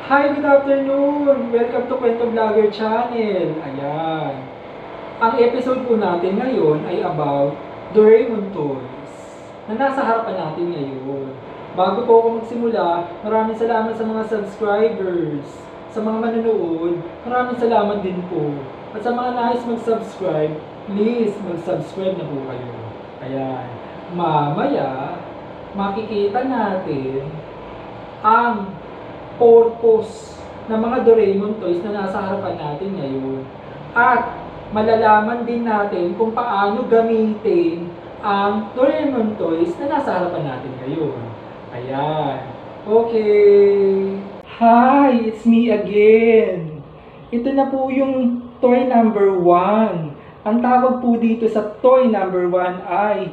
Hi, good afternoon! Welcome to Kwento Vlogger Channel. Ayan. Ang episode po natin ngayon ay about Doraemon toys na nasa harapan natin ngayon. Bago po ako magsimula, maraming salamat sa mga subscribers. Sa mga manonood, maraming salamat din po. At sa mga nais mag-subscribe, please mag-subscribe na po kayo. Ayan. Mamaya, makikita natin ang purpose ng mga Doraemon toys na nasa harapan natin ngayon. At malalaman din natin kung paano gamitin ang Doraemon toys na nasa harapan natin ngayon. Ayan. Okay. Hi, it's me again. Ito na po yung toy number 1. Ang tawag po dito sa toy number 1 ay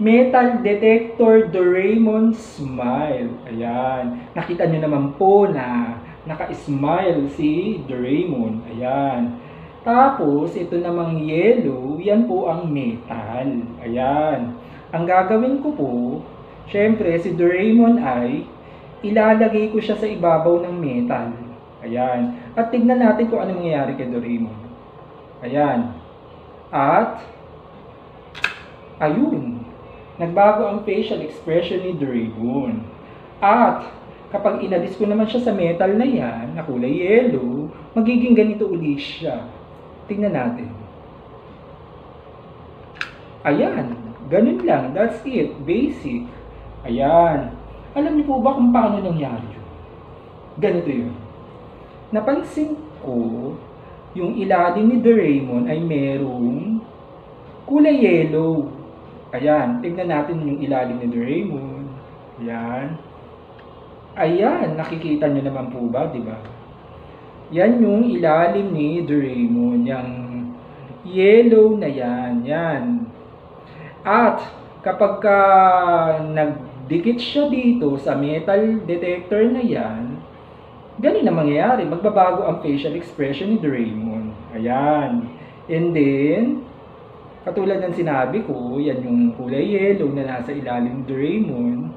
Metal Detector Doraemon Smile. Ayan. Nakita nyo naman po na naka-smile si Doraemon. Ayan. Tapos, ito namang yellow, yan po ang metal. Ayan. Ang gagawin ko po, syempre si Doraemon ay ilalagay ko siya sa ibabaw ng metal. Ayan. At tignan natin kung ano mangyayari kay Doraemon. Ayan. At, ayun. Nagbago ang facial expression ni Doraemon. At kapag inalis ko naman siya sa metal na yan, na kulay yellow, magiging ganito ulit siya. Tingnan natin. Ayan, ganun lang. That's it. Basic. Ayan. Alam niyo po ba kung paano nangyari yun? Ganito yun. Napansin ko, yung ilalim ni Doraemon ay merong kulay yellow. Ayan, tignan natin yung ilalim ni Doraemon. Ayan. Ayan, nakikita nyo naman po ba, di ba? Yan yung ilalim ni Doraemon, yung yellow na yan, yan. At kapag nagdikit siya dito sa metal detector na yan, ganun na mangyayari, magbabago ang facial expression ni Doraemon. Ayan. And then, katulad ng sinabi ko, yan yung kulay yellow na nasa ilalim ni Doraemon.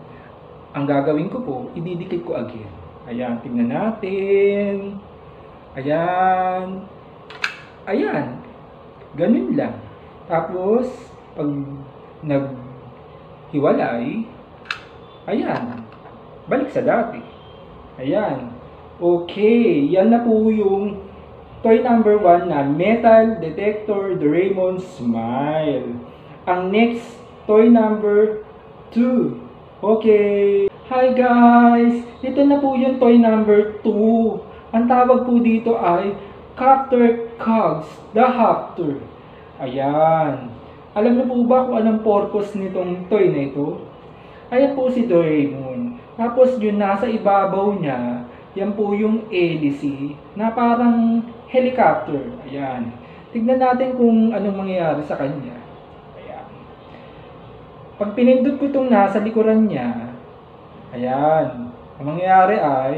Ang gagawin ko po, ididikit ko again. Ayan, tingnan natin. Ayan. Ayan. Ganun lang. Tapos, pag naghiwalay, ayan. Balik sa dati. Ayan. Okay, yan na po yung toy number 1 na Metal Detector Doraemon Smile. Ang next, toy number 2. Okay. Hi guys! Ito na po yung toy number 2. Ang tawag po dito ay Captor Cogs, the Haptor. Ayan. Alam niyo po ba kung anong purpose nitong toy na ito? Ayan po si Doraemon. Tapos yun nasa ibabaw niya, yan po yung hélice na parang helicopter. Ayan. Tignan natin kung anong mangyayari sa kanya. Ayan. Pag pinindot ko itong nasa likuran niya, ayan. Ang mangyayari ay,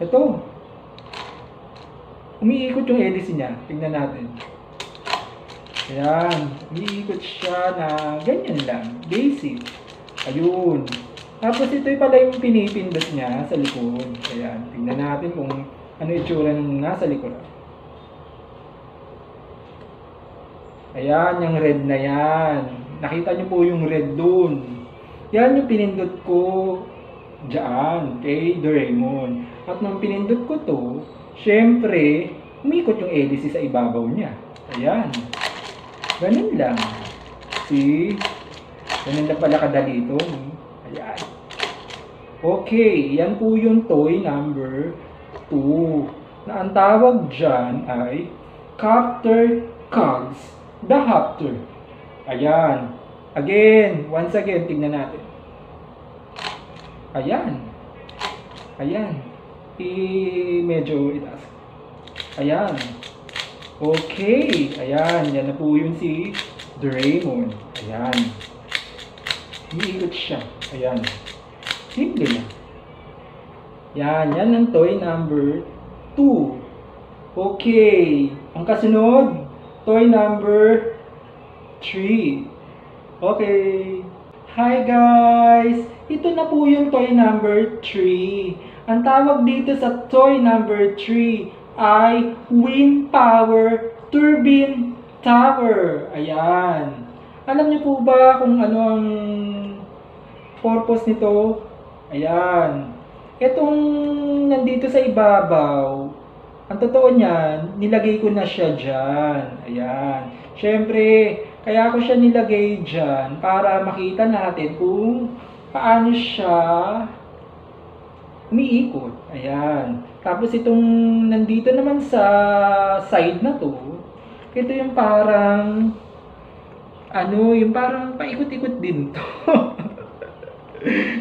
ito. Umiikot yung hélice niya. Tignan natin. Ayan. Umiikot siya na ganyan lang. Basic. Ayun. Tapos ito pala yung pinipindot niya sa likod. Ayan. Tignan natin kung ano itsura ng nasa likod. Ayan, yung red na yan. Nakita niyo po yung red dun. Yan yung pinindot ko dyan kay Doraemon. At nung pinindot ko to, syempre, umikot yung hélice sa ibabaw niya. Ayan. Ganun lang. See? Ganun lang pala kadali ito. Ayan. Okay, yan po yung toy number 2. Na ang tawag dyan ay Captor Cogs, the Haptor. Ayan. Again, once again, tignan natin. Ayan. Ayan. Medyo itaas. Ayan. Okay. Ayan. Yan na po yun si Doraemon. Ayan. Umiikot siya. Ayan. Simple lang. Yan. Yan ang toy number 2. Okay. Ang kasunod, toy number 3. Okay. Hi guys! Ito na po yung toy number 3. Ang tawag dito sa toy number 3 ay Wind Power Turbine Tower. Ayan. Alam niyo po ba kung ano ang purpose nito? Ayan. Itong nandito sa ibabaw, ang totoo niyan, nilagay ko na siya dyan. Ayan. Siyempre, kaya ko siya nilagay dyan para makita natin kung paano siya umiikot. Ayan. Tapos itong nandito naman sa side na to, ito yung parang yung parang paikot-ikot din to.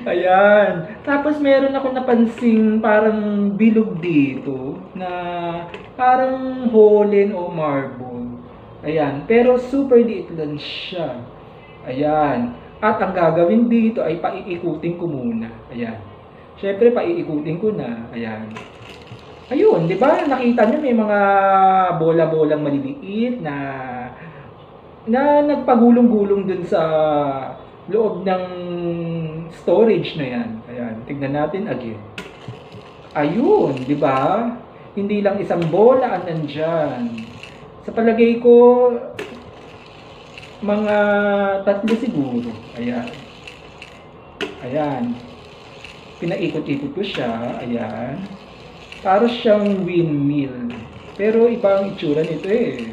Ayan. Tapos meron ako napansing parang bilog dito na parang holin o marble. Ayan. Pero super liit lang siya. Ayan. At ang gagawin dito ay paiikutin ko muna. Ayan. Siyempre, paiikutin ko na. Ayan. Ayun, di ba? Nakita nyo may mga bola-bolang maliliit na nagpagulong-gulong dun sa loob ng storage na yan. Ayan, tignan natin again. Ayun, di ba? Hindi lang isang bola ang nandyan. Sa palagay ko, mga 3 siguro. Ayan. Ayan. Pinaikot-ikot ko siya. Ayan. Para siyang windmill. Pero iba ang itsura nito eh.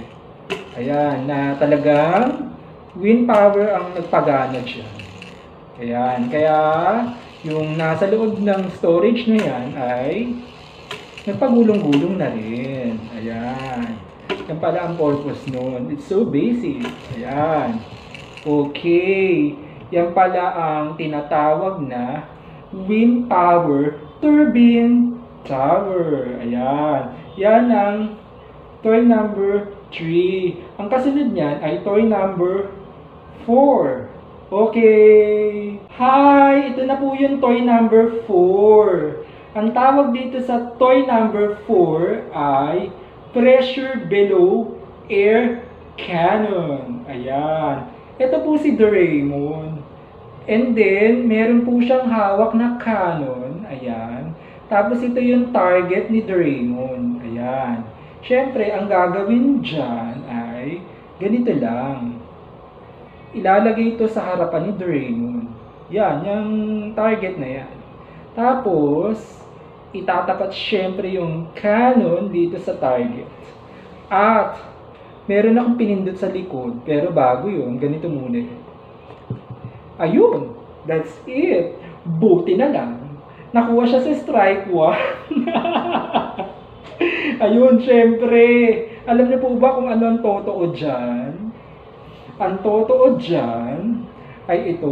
Ayan, na talagang wind power ang nagpagana siya. Ayan, kaya yung nasa loob ng storage na yan ay nagpagulong-gulong na rin. Ayan. Yan pala ang purpose nun. It's so basic. Ayan. Okay. Yan pala ang tinatawag na wind power turbine tower. Ayan. Yan ang toy number 3. Ang kasunod niyan ay toy number 4. Okay. Hi! Ito na po yung toy number 4. Ang tawag dito sa toy number 4 ay pressure below air cannon. Ayan. Ito po si Doraemon. And then, meron po siyang hawak na cannon. Ayan. Tapos ito yung target ni Doraemon. Ayan. Siyempre, ang gagawin dyan ay ganito lang. Ilalagay ito sa harapan ni Doraemon. Yan, yung target na yan. Tapos, itatapat siyempre yung cannon dito sa target. At, meron akong pinindot sa likod. Pero bago yun, ganito muna yun. Ayun, that's it. Buti na lang. Nakuha siya sa strike 1. Ayun, syempre. Alam niyo po ba kung ano ang totoo dyan? Ang totoo dyan ay ito.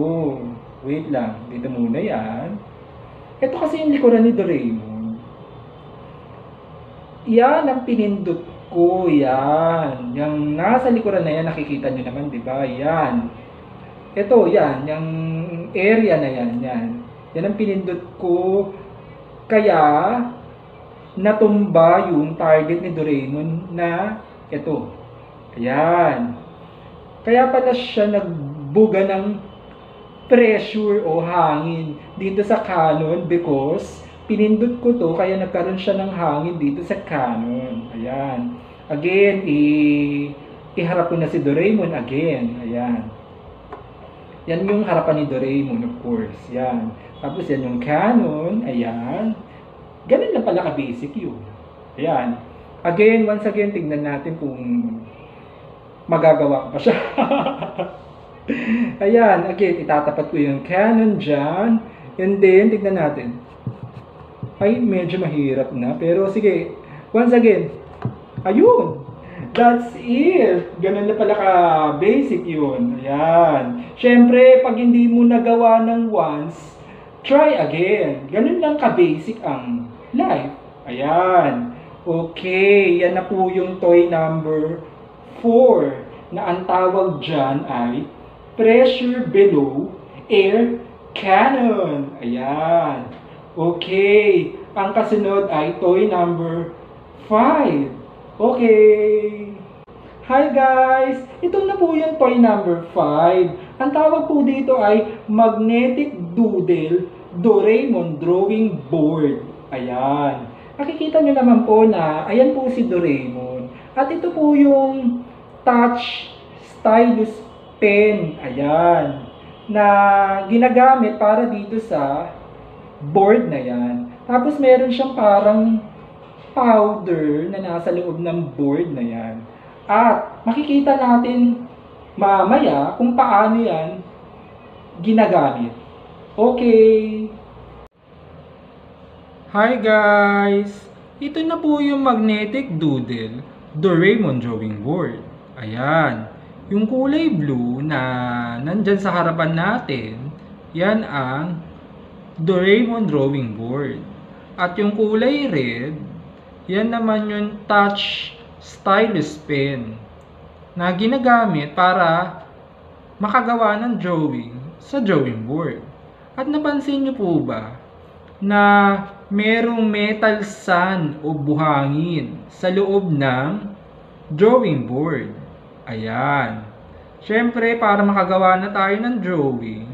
Wait lang, dito muna yan. Ito kasi yung likuran ni Doraemon. Yan ang pinindot ko, yan. Yung nasa likuran na yan, nakikita niyo naman, di ba? Yan. Ito, yan. Yung area na yan, yan. Yan ang pinindot ko. Kaya, natumba yung target ni Doraemon na ito. Ayan. Kaya pala siya nagbuga ng pressure o hangin dito sa cannon because pinindot ko to kaya nagkaroon siya ng hangin dito sa cannon. Ayan. Again, iharap ko na si Doraemon again. Ayan. Yan yung harapan ni Doraemon, of course. Yan. Tapos yan yung cannon. Ayan. Ganun lang pala ka-basic yun. Ayan. Again, once again, tignan natin kung magagawa ko pa siya. Ayan. Again, itatapat ko yung cannon dyan. And then, tignan natin. Ay, medyo mahirap na. Pero sige, once again. Ayun. That's it. Ganun na pala ka-basic yun. Ayan. Siyempre, pag hindi mo nagawa ng once, try again. Ganun lang ka-basic ang life. Ayan. Okay. Yan na po yung toy number 4 na ang tawag dyan ay pressure below air cannon. Ayan. Okay. Ang kasunod ay toy number 5. Okay. Hi guys! Ito na po yung toy number 5. Ang tawag po dito ay Magnetic Doodle Doraemon Drawing Board. Ayan. Nakikita nyo naman po na, ayan po si Doraemon. At ito po yung touch stylus pen. Ayan. Na ginagamit para dito sa board na yan. Tapos meron siyang parang powder na nasa loob ng board na yan. At makikita natin mamaya kung paano yan ginagamit. Okay. Hi guys! Ito na po yung magnetic doodle Doraemon drawing board. Ayan. Yung kulay blue na nandyan sa harapan natin, yan ang Doraemon drawing board. At yung kulay red, yan naman yung touch stylus pen na ginagamit para makagawa ng drawing sa drawing board. At napansin nyo po ba na merong metal sun o buhangin sa loob ng drawing board? Ayan. Siyempre, para makagawa na tayo ng drawing,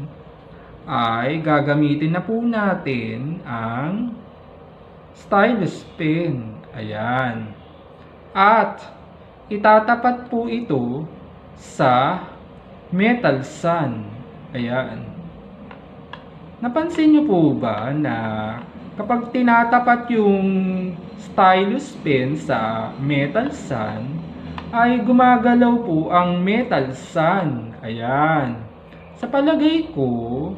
ay gagamitin na po natin ang stylus pen. Ayan. At itatapat po ito sa metal sun. Ayan. Napansin niyo po ba na kapag tinatapat yung stylus pen sa metal sun, ay gumagalaw po ang metal sun. Ayan. Sa palagay ko,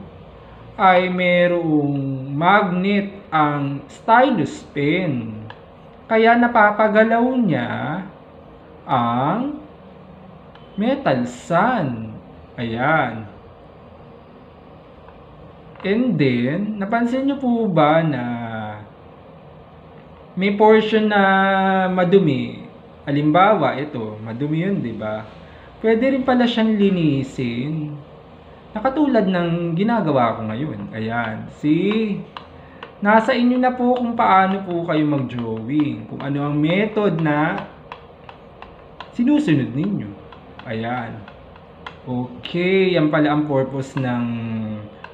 ay merong magnet ang stylus pen. Kaya napapagalaw niya ang metal sun. Ayan. And then, napansin niyo po ba na may portion na madumi? Halimbawa, ito, madumi yun, di ba? Pwede rin pala siyang linisin. Nakatulad ng ginagawa ko ngayon. Ayan. See? Nasa inyo na po kung paano po kayo mag-drawing. Kung ano ang method na sinusunod ninyo. Ayan. Okay. Yan pala ang purpose ng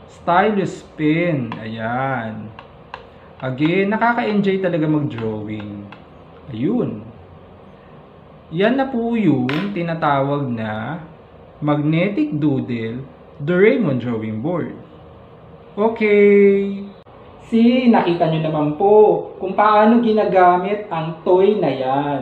stylus pen. Ayan. Again, nakaka-enjoy talaga mag-drawing. Ayun. Yan na po yung tinatawag na magnetic doodle Doraemon drawing board. Okay. See, nakita nyo naman po kung paano ginagamit ang toy na yan.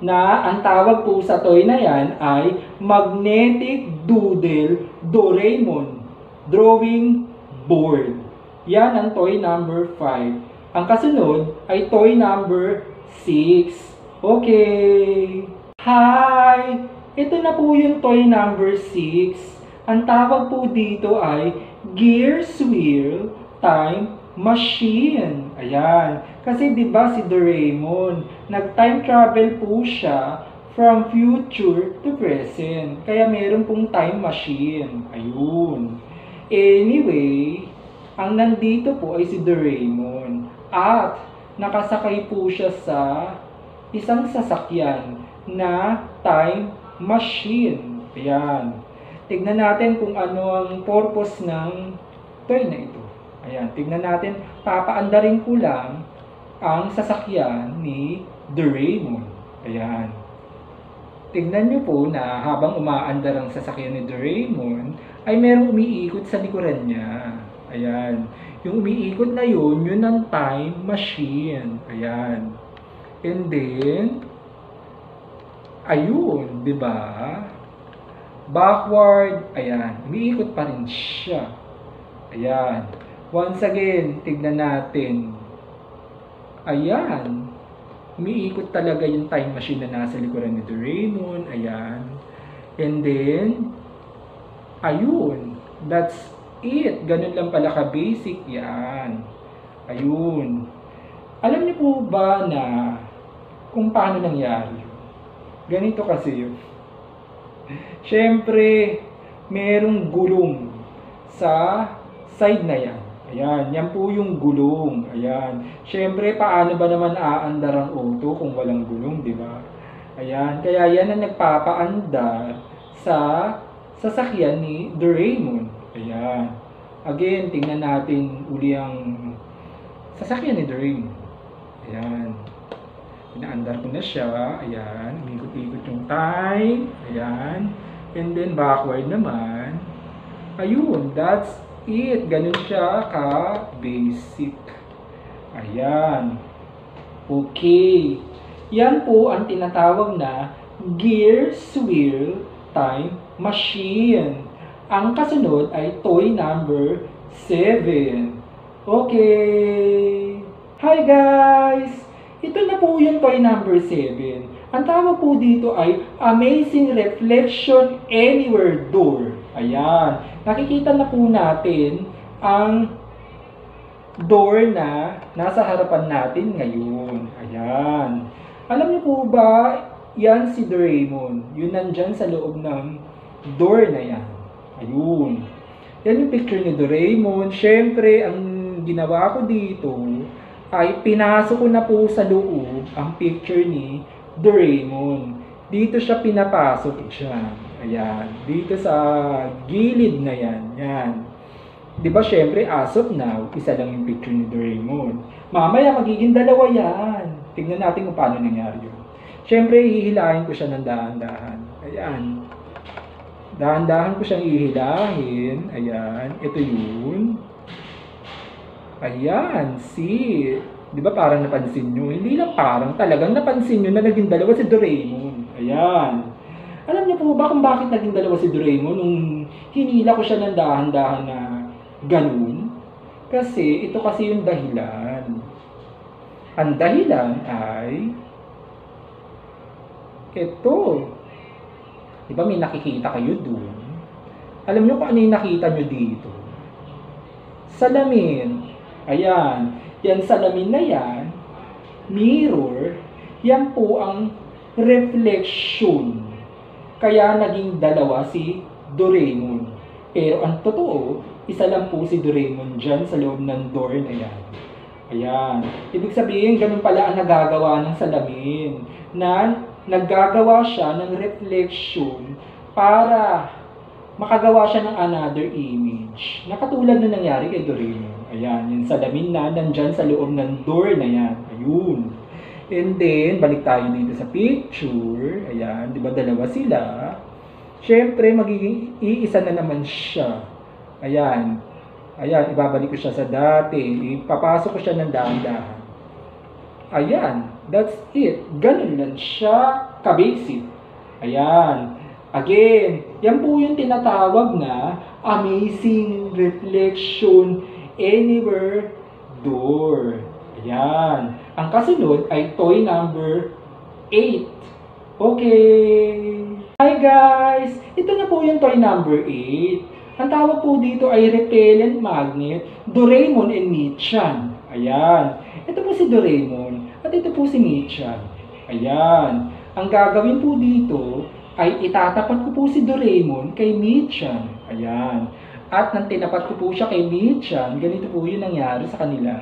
Na ang tawag po sa toy na yan ay magnetic doodle Doraemon drawing board. Yan ang toy number 5. Ang kasunod ay toy number 6. Okay. Hi! Ito na po yung toy number 6. Ang tawag po dito ay Gears Wheel Time Machine. Ayan. Kasi 'di ba si Doraemon, nag-time travel po siya from future to present. Kaya meron pong time machine. Ayun. Anyway, ang nandito po ay si Doraemon. At nakasakay po siya sa isang sasakyan na time machine. Ayan. Tignan natin kung ano ang purpose ng toy na ito. Ayan. Tignan natin. Papaandarin ko lang ang sasakyan ni Doraemon. Ayan. Tignan nyo po na habang umaandar ang sasakyan ni Doraemon, ay merong umiikot sa likuran niya. Ayan. Yung umiikot na yun ang time machine. Ayan. And then, ayun, di ba? Backward, ayan, umiikot pa rin siya. Ayan. Once again, tignan natin. Ayan. Umiikot talaga yung time machine na nasa likuran ni Doraemon. Ayan. And then, ayun. That's it. Ganun lang pala ka-basic yan. Ayun. Alam niyo po ba na kung paano nangyari? Ganito kasi yun. Siyempre, merong gulong sa side na yan. Ayan, yan po yung gulong. Ayan. Siyempre, paano ba naman aandar ang auto kung walang gulong, di ba? Ayan, kaya yan ang nagpapaandar sa sasakyan ni Doraemon. Ayan. Again, tingnan natin uli ang sasakyan ni Doraemon. Ayan. Pinaandar ko na siya. Ayan. Umikot-ikot yung time. Ayan. And then backward naman. Ayun. That's it. Ganun siya ka-basic. Ayan. Okay. Yan po ang tinatawag na gear swirl time machine. Ang kasunod ay toy number 7. Okay. Hi guys! Ito na po yung toy number 7. Ang tawag po dito ay Amazing Reflection Anywhere Door. Ayan. Nakikita na po natin ang door na nasa harapan natin ngayon. Ayan. Alam niyo po ba, yan si Doraemon. Yun nandyan sa loob ng door na yan. Ayun. Yan yung picture ni Doraemon. Siyempre, ang ginawa ko dito ay pinasok ko na po sa loob ang picture ni Doraemon. Dito siya pinapasok siya. Ayan. Dito sa gilid na yan. Yan. Diba syempre, as of now, isa lang yung picture ni Doraemon. Mamaya, magiging dalawa yan. Tignan natin kung paano nangyari yun. Syempre, hihilahin ko siya ng dahan-dahan. Ayan. Dahan-dahan ko siyang hihilahin. Ayan. Ito yun. Ayan. See? Diba parang napansin nyo? Hindi lang parang. Talagang napansin nyo na naging dalawa si Doraemon. Ayan. Alam niyo po ba kung bakit naging dalawa si Doraemon nung hinila ko siya ng dahan-dahan na ganun? Kasi ito kasi yung dahilan. Ang dahilan ay ito. Diba may nakikita kayo dun? Alam niyo kung ano yung nakita nyo dito? Salamin. Ayan. Yan salamin na yan. Mirror. Yan po ang reflection. Kaya naging dalawa si Doraemon. Pero ang totoo, isa lang po si Doraemon dyan sa loob ng door na yan. Ayan. Ibig sabihin, ganun pala ang nagagawa ng salamin. Na naggagawa siya ng reflection para makagawa siya ng another image. Na katulad na nangyari kay Doraemon. Ayan, yung salamin na nandyan sa loob ng door na yan. Ayun. And then, balik tayo dito sa picture. Ayan, di ba dalawa sila? Siyempre, magiging iisa na naman siya. Ayan. Ayan, ibabalik ko siya sa dati. Ipapasok ko siya ng dahan-dahan. Ayan, that's it. Ganun lang siya ka-basic. Ayan. Again, yan po yung tinatawag na Amazing Reflection Anywhere Door. Ayan. Ang kasunod ay toy number 8. Okay. Hi guys! Ito na po yung toy number 8. Ang tawag po dito ay repellent magnet, Doraemon and Michan. Ayan. Ito po si Doraemon at ito po si Michan. Ayan. Ang gagawin po dito ay itatapat ko po si Doraemon kay Michan. Ayan. At nang tinapat ko po siya kay Michan, ganito po yung nangyari sa kanila.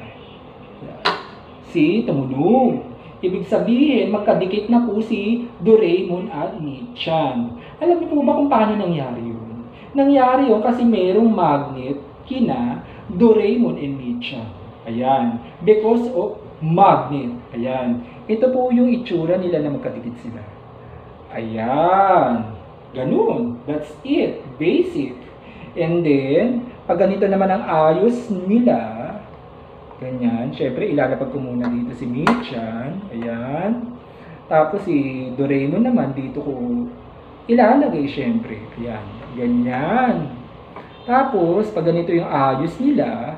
See, tumunog. Ibig sabihin, magkadikit na po si Doraemon at Michan. Alam niyo po ba kung paano nangyari yun? Nangyari yun kasi merong magnet kina Doraemon and Michan. Ayan. Because of magnet. Ayan. Ito po yung itsura nila na magkadikit sila. Ayan. Ganun. That's it. Basic. And then, pag ganito naman ang ayos nila, ganyan. Siyempre, ilalapag ko muna dito si Michan. Ayan. Tapos si Doraemon naman, dito ko ilalagay siyempre. Ayan. Ganyan. Tapos, pag ganito yung ayos nila,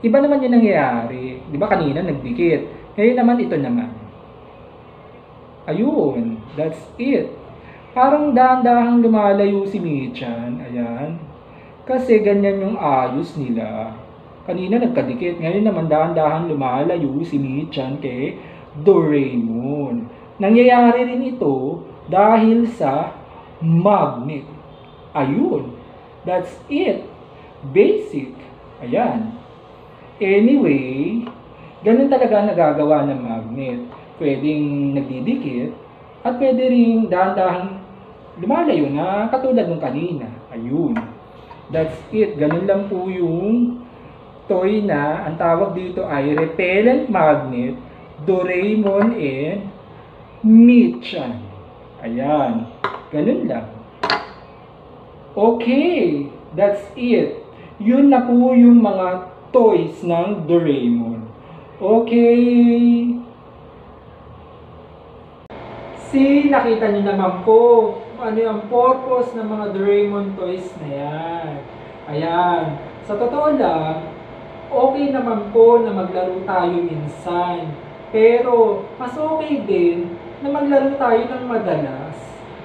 iba naman yung nangyayari. Di ba kanina nagdikit? Ngayon naman, ito naman. Ayun. That's it. Parang dahan-dahang lumalayo si Michan. Ayan. Kasi ganyan yung ayos nila. Kanina nagkadikit. Ngayon naman dahan-dahan lumalayo si Michan kay Doraemon. Nangyayari rin ito dahil sa magnet. Ayun. That's it. Basic. Ayan. Anyway, ganun talaga nagagawa ng magnet. Pwedeng nagdidikit at pwede rin dahan-dahan lumalayo na katulad ng kanina. Ayun. That's it. Ganun lang po yung toy na ang tawag dito ay repellent magnet Doraemon and Michan. Ayan. Ganun lang. Okay. That's it. Yun na po yung mga toys ng Doraemon. Okay. Nakita niyo naman po kung ano yung purpose ng mga Doraemon toys na yan. Ayan. Sa totoo lang, okay naman po na maglaro tayo minsan. Pero, mas okay din na maglaro tayo ng madalas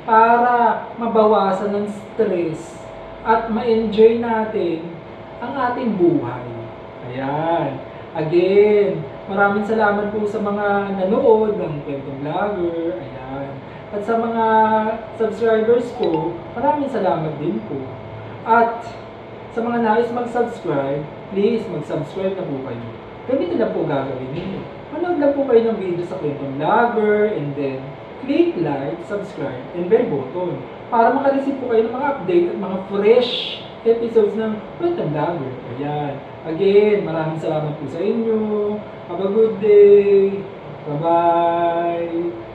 para mabawasan ng stress at ma-enjoy natin ang ating buhay. Ayan. Again, maraming salamat po sa mga nanood ng Kwentong Vlogger. Ayan. At sa mga subscribers ko, maraming salamat din po. At sa mga nais mag-subscribe, please mag-subscribe na po kayo. Ganito lang po gagawin ninyo. Manood lang po kayo ng video sa Kwentong Vlogger and then click like, subscribe, and bell button para makareceive po kayo ng mga update at mga fresh episodes ng Kwentong Vlogger. Ayan. Again, maraming salamat po sa inyo. Have a good day. Bye-bye.